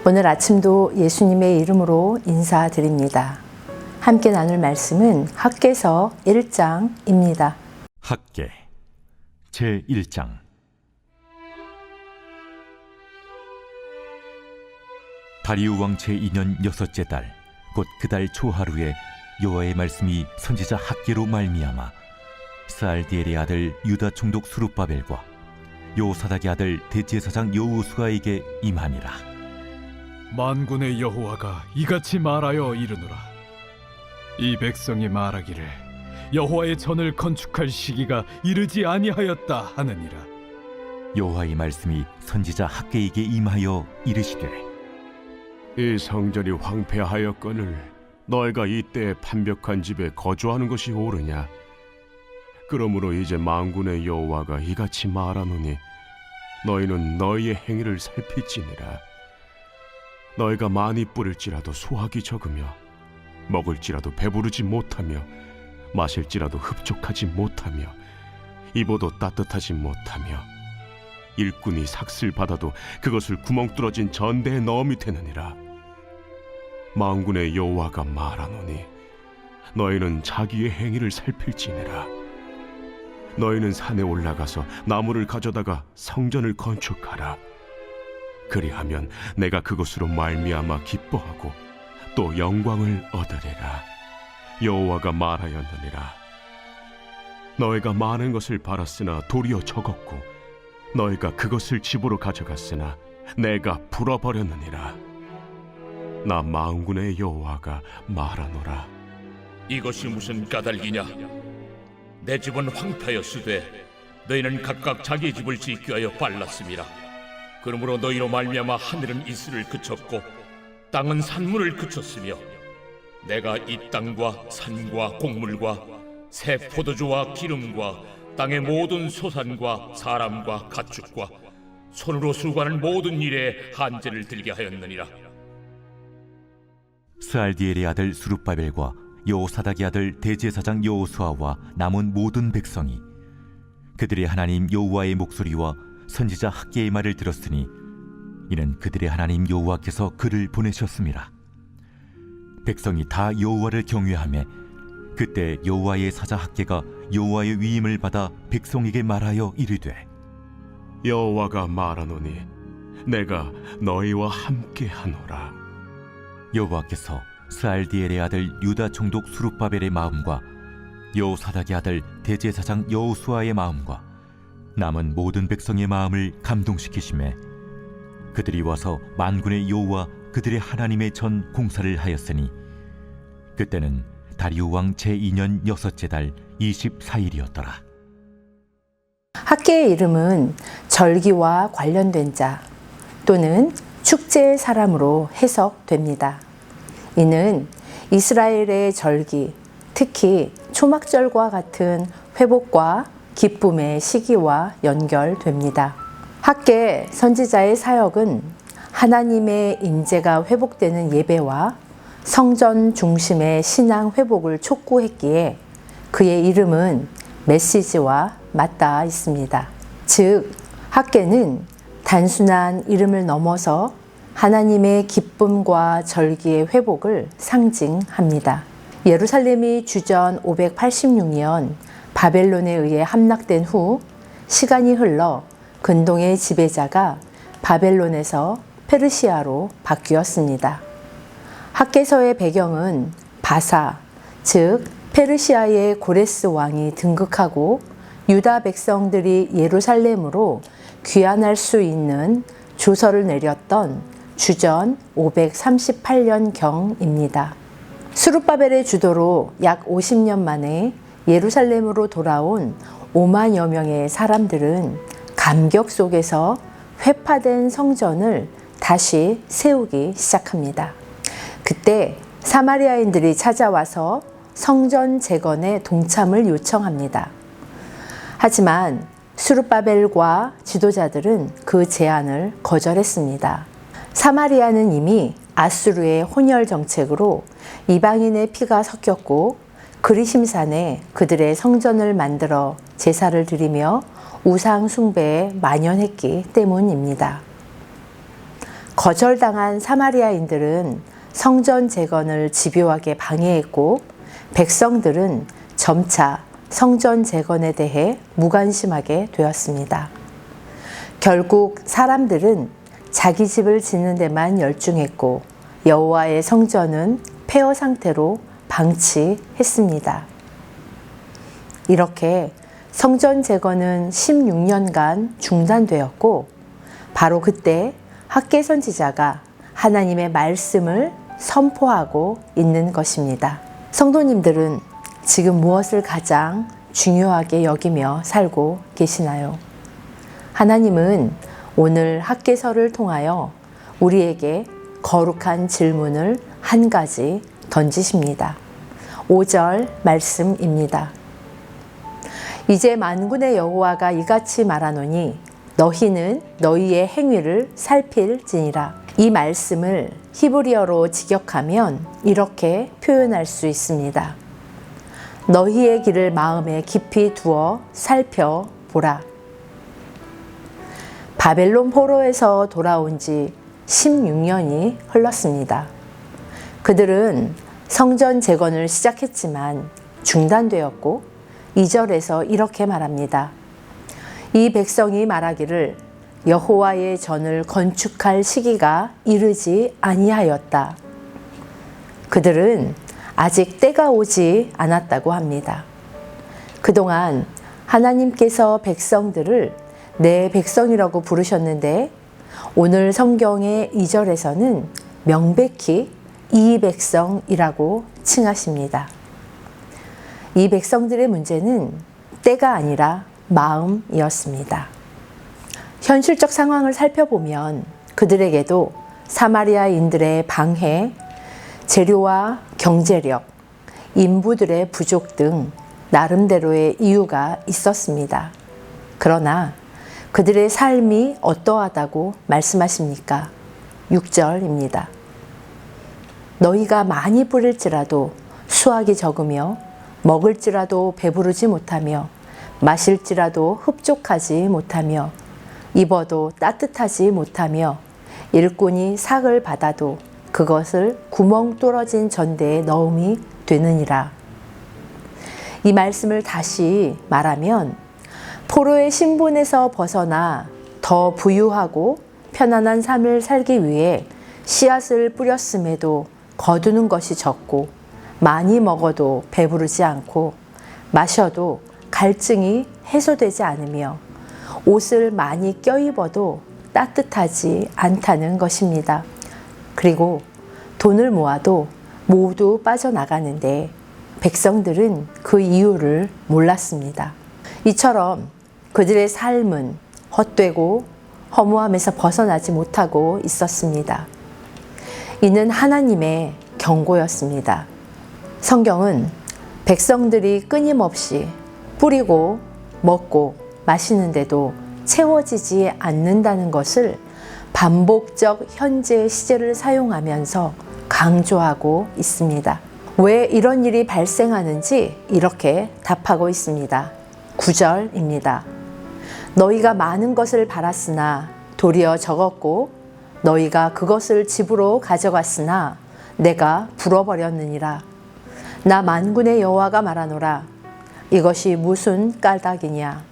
오늘 아침도 예수님의 이름으로 인사드립니다. 함께 나눌 말씀은 학개서 1장입니다. 학개 제1장. 다리우 왕 제2년 6째 달, 곧 그 달 초하루에 여호와의 말씀이 선지자 학개로 말미암아 스알디엘의 아들 유다 총독 스룹바벨과 요사닥의 아들 대제사장 여호수아에게 임하니라. 만군의 여호와가 이같이 말하여 이르노라. 이 백성이 말하기를 여호와의 전을 건축할 시기가 이르지 아니하였다 하느니라. 여호와의 말씀이 선지자 학개에게 임하여 이르시되, 이 성전이 황폐하였거늘 너희가 이때 판벽한 집에 거주하는 것이 옳으냐? 그러므로 이제 만군의 여호와가 이같이 말하노니 너희는 너희의 행위를 살필지니라. 너희가 많이 뿌릴지라도 수확이 적으며 먹을지라도 배부르지 못하며 마실지라도 흡족하지 못하며 입어도 따뜻하지 못하며 일꾼이 삭슬 받아도 그것을 구멍 뚫어진 전대에 넣음이 되느니라. 만군의 여호와가 말하노니 너희는 자기의 행위를 살필지니라. 너희는 산에 올라가서 나무를 가져다가 성전을 건축하라. 그리하면 내가 그것으로 말미암아 기뻐하고 또 영광을 얻으리라. 여호와가 말하였느니라. 너희가 많은 것을 바랐으나 도리어 적었고 너희가 그것을 집으로 가져갔으나 내가 불어버렸느니라. 나 만군의 여호와가 말하노라. 이것이 무슨 까닭이냐? 내 집은 황폐하였으되 너희는 각각 자기 집을 짓기 위하여 빨랐음이라. 그러므로 너희로 말미암아 하늘은 이슬을 그쳤고 땅은 산물을 그쳤으며 내가 이 땅과 산과 곡물과 새 포도주와 기름과 땅의 모든 소산과 사람과 가축과 손으로 수고하는 모든 일에 한제를 들게 하였느니라. 스알디엘의 아들 스룹바벨과 여호사닥의 아들 대제사장 여호수아와 남은 모든 백성이 그들의 하나님 여호와의 목소리와 선지자 학개의 말을 들었으니 이는 그들의 하나님 여호와께서 그를 보내셨습니다. 백성이 다 여호와를 경외하며 그때 여호와의 사자 학개가 여호와의 위임을 받아 백성에게 말하여 이르되, 여호와가 말하노니 내가 너희와 함께 하노라. 여호와께서 스알디엘의 아들 유다 총독 스룹바벨의 마음과 여호사닥의 아들 대제사장 여호수아의 마음과 남은 모든 백성의 마음을 감동시키시매 그들이 와서 만군의 여호와 그들의 하나님의 전 공사를 하였으니 그때는 다리우 왕 제2년 6째 달 24일이었더라. 학개의 이름은 절기와 관련된 자 또는 축제의 사람으로 해석됩니다. 이는 이스라엘의 절기, 특히 초막절과 같은 회복과 기쁨의 시기와 연결됩니다. 학개 선지자의 사역은 하나님의 임재가 회복되는 예배와 성전 중심의 신앙 회복을 촉구했기에 그의 이름은 메시지와 맞닿아 있습니다. 즉, 학개는 단순한 이름을 넘어서 하나님의 기쁨과 절기의 회복을 상징합니다. 예루살렘이 주전 586년 바벨론에 의해 함락된 후 시간이 흘러 근동의 지배자가 바벨론에서 페르시아로 바뀌었습니다. 학개서의 배경은 바사, 즉 페르시아의 고레스 왕이 등극하고 유다 백성들이 예루살렘으로 귀환할 수 있는 조서를 내렸던 주전 538년경입니다. 스룹바벨의 주도로 약 50년 만에 예루살렘으로 돌아온 5만여 명의 사람들은 감격 속에서 회파된 성전을 다시 세우기 시작합니다. 그때 사마리아인들이 찾아와서 성전 재건에 동참을 요청합니다. 하지만 스룹바벨과 지도자들은 그 제안을 거절했습니다. 사마리아는 이미 아수르의 혼혈 정책으로 이방인의 피가 섞였고 그리심산에 그들의 성전을 만들어 제사를 드리며 우상 숭배에 만연했기 때문입니다. 거절당한 사마리아인들은 성전 재건을 집요하게 방해했고 백성들은 점차 성전 재건에 대해 무관심하게 되었습니다. 결국 사람들은 자기 집을 짓는 데만 열중했고 여호와의 성전은 폐허 상태로 방치했습니다. 이렇게 성전 재건은 16년간 중단되었고 바로 그때 학개 선지자가 하나님의 말씀을 선포하고 있는 것입니다. 성도님들은 지금 무엇을 가장 중요하게 여기며 살고 계시나요? 하나님은 오늘 학개서를 통하여 우리에게 거룩한 질문을 한 가지 던지십니다. 5절 말씀입니다. 이제 만군의 여호와가 이같이 말하노니 너희는 너희의 행위를 살필지니라. 이 말씀을 히브리어로 직역하면 이렇게 표현할 수 있습니다. 너희의 길을 마음에 깊이 두어 살펴보라. 바벨론 포로에서 돌아온 지 16년이 흘렀습니다. 그들은 성전 재건을 시작했지만 중단되었고 2절에서 이렇게 말합니다. 이 백성이 말하기를 여호와의 전을 건축할 시기가 이르지 아니하였다. 그들은 아직 때가 오지 않았다고 합니다. 그동안 하나님께서 백성들을 내 백성이라고 부르셨는데 오늘 성경의 2절에서는 명백히 이 백성이라고 칭하십니다. 이 백성들의 문제는 때가 아니라 마음이었습니다. 현실적 상황을 살펴보면 그들에게도 사마리아인들의 방해, 재료와 경제력, 인부들의 부족 등 나름대로의 이유가 있었습니다. 그러나 그들의 삶이 어떠하다고 말씀하십니까? 6절입니다. 너희가 많이 뿌릴지라도 수확이 적으며 먹을지라도 배부르지 못하며 마실지라도 흡족하지 못하며 입어도 따뜻하지 못하며 일꾼이 삭을 받아도 그것을 구멍 뚫어진 전대에 넣음이 되느니라. 이 말씀을 다시 말하면 포로의 신분에서 벗어나 더 부유하고 편안한 삶을 살기 위해 씨앗을 뿌렸음에도 거두는 것이 적고 많이 먹어도 배부르지 않고 마셔도 갈증이 해소되지 않으며 옷을 많이 껴입어도 따뜻하지 않다는 것입니다. 그리고 돈을 모아도 모두 빠져나가는데 백성들은 그 이유를 몰랐습니다. 이처럼 그들의 삶은 헛되고 허무함에서 벗어나지 못하고 있었습니다. 이는 하나님의 경고였습니다. 성경은 백성들이 끊임없이 뿌리고 먹고 마시는데도 채워지지 않는다는 것을 반복적 현재 시제를 사용하면서 강조하고 있습니다. 왜 이런 일이 발생하는지 이렇게 답하고 있습니다. 9절입니다. 너희가 많은 것을 바랐으나 도리어 적었고 너희가 그것을 집으로 가져갔으나 내가 불어버렸느니라. 나 만군의 여호와가 말하노라. 이것이 무슨 까닭이냐.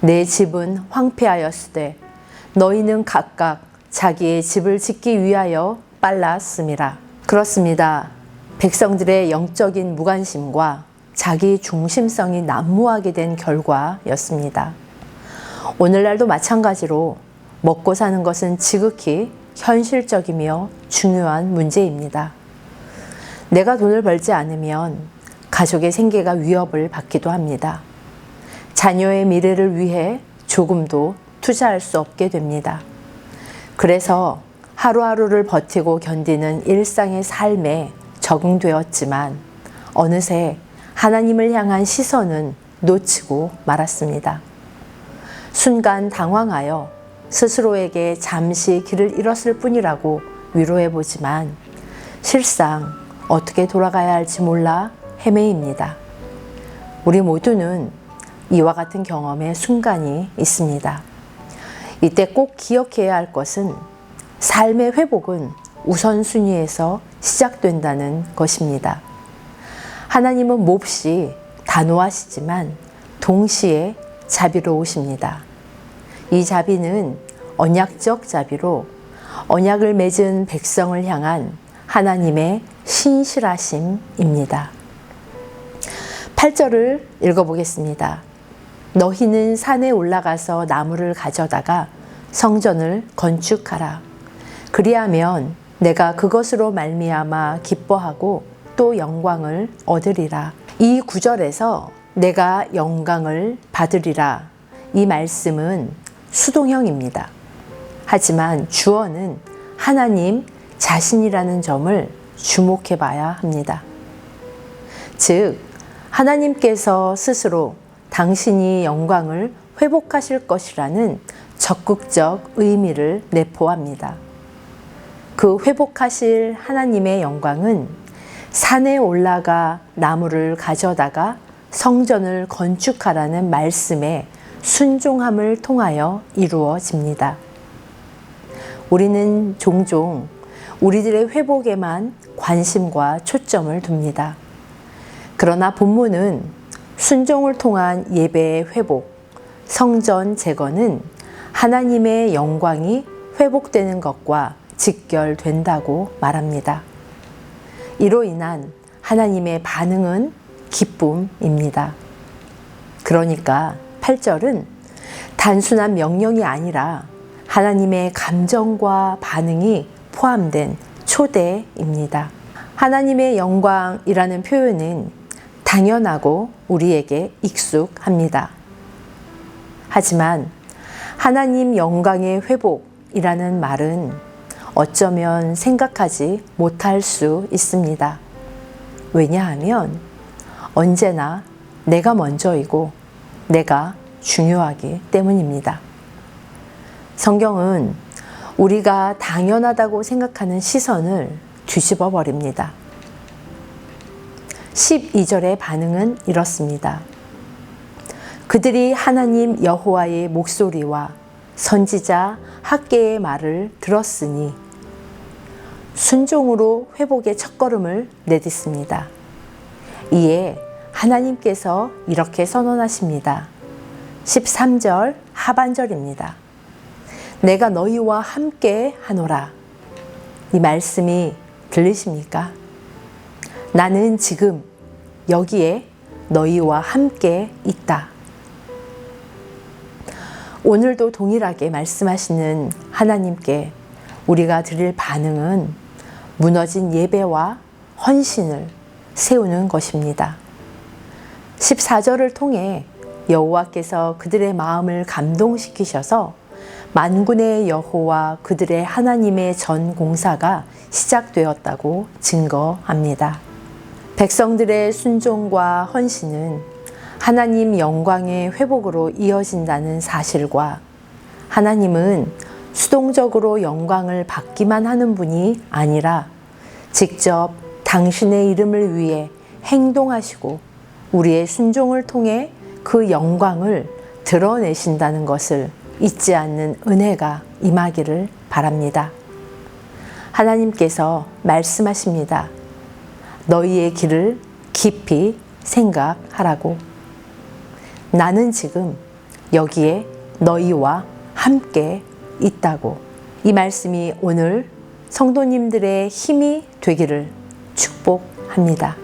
내 집은 황폐하였으되 너희는 각각 자기의 집을 짓기 위하여 빨랐음이라. 그렇습니다. 백성들의 영적인 무관심과 자기 중심성이 난무하게 된 결과였습니다. 오늘날도 마찬가지로 먹고 사는 것은 지극히 현실적이며 중요한 문제입니다. 내가 돈을 벌지 않으면 가족의 생계가 위협을 받기도 합니다. 자녀의 미래를 위해 조금도 투자할 수 없게 됩니다. 그래서 하루하루를 버티고 견디는 일상의 삶에 적응되었지만 어느새 하나님을 향한 시선은 놓치고 말았습니다. 순간 당황하여 스스로에게 잠시 길을 잃었을 뿐이라고 위로해보지만 실상 어떻게 돌아가야 할지 몰라 헤매입니다. 우리 모두는 이와 같은 경험의 순간이 있습니다. 이때 꼭 기억해야 할 것은 삶의 회복은 우선순위에서 시작된다는 것입니다. 하나님은 몹시 단호하시지만 동시에 자비로우십니다. 이 자비는 언약적 자비로 언약을 맺은 백성을 향한 하나님의 신실하심입니다. 8절을 읽어보겠습니다. 너희는 산에 올라가서 나무를 가져다가 성전을 건축하라. 그리하면 내가 그것으로 말미암아 기뻐하고 또 영광을 얻으리라. 이 구절에서 내가 영광을 받으리라. 이 말씀은 수동형입니다. 하지만 주어는 하나님 자신이라는 점을 주목해 봐야 합니다. 즉, 하나님께서 스스로 당신이 영광을 회복하실 것이라는 적극적 의미를 내포합니다. 그 회복하실 하나님의 영광은 산에 올라가 나무를 가져다가 성전을 건축하라는 말씀에 순종함을 통하여 이루어집니다. 우리는 종종 우리들의 회복에만 관심과 초점을 둡니다. 그러나 본문은 순종을 통한 예배의 회복, 성전 재건은 하나님의 영광이 회복되는 것과 직결된다고 말합니다. 이로 인한 하나님의 반응은 기쁨입니다. 그러니까 8절은 단순한 명령이 아니라 하나님의 감정과 반응이 포함된 초대입니다. 하나님의 영광이라는 표현은 당연하고 우리에게 익숙합니다. 하지만 하나님 영광의 회복이라는 말은 어쩌면 생각하지 못할 수 있습니다. 왜냐하면 언제나 내가 먼저이고 내가 중요하기 때문입니다. 성경은 우리가 당연하다고 생각하는 시선을 뒤집어 버립니다. 12절의 반응은 이렇습니다. 그들이 하나님 여호와의 목소리와 선지자 학개의 말을 들었으니 순종으로 회복의 첫걸음을 내딛습니다. 이에 하나님께서 이렇게 선언하십니다. 13절 하반절입니다. 내가 너희와 함께 하노라. 이 말씀이 들리십니까? 나는 지금 여기에 너희와 함께 있다. 오늘도 동일하게 말씀하시는 하나님께 우리가 드릴 반응은 무너진 예배와 헌신을 세우는 것입니다. 14절을 통해 여호와께서 그들의 마음을 감동시키셔서 만군의 여호와 그들의 하나님의 전 공사가 시작되었다고 증거합니다. 백성들의 순종과 헌신은 하나님 영광의 회복으로 이어진다는 사실과 하나님은 수동적으로 영광을 받기만 하는 분이 아니라 직접 당신의 이름을 위해 행동하시고 우리의 순종을 통해 그 영광을 드러내신다는 것을 잊지 않는 은혜가 임하기를 바랍니다. 하나님께서 말씀하십니다. 너희의 길을 깊이 생각하라고. 나는 지금 여기에 너희와 함께 있다고. 이 말씀이 오늘 성도님들의 힘이 되기를 축복합니다.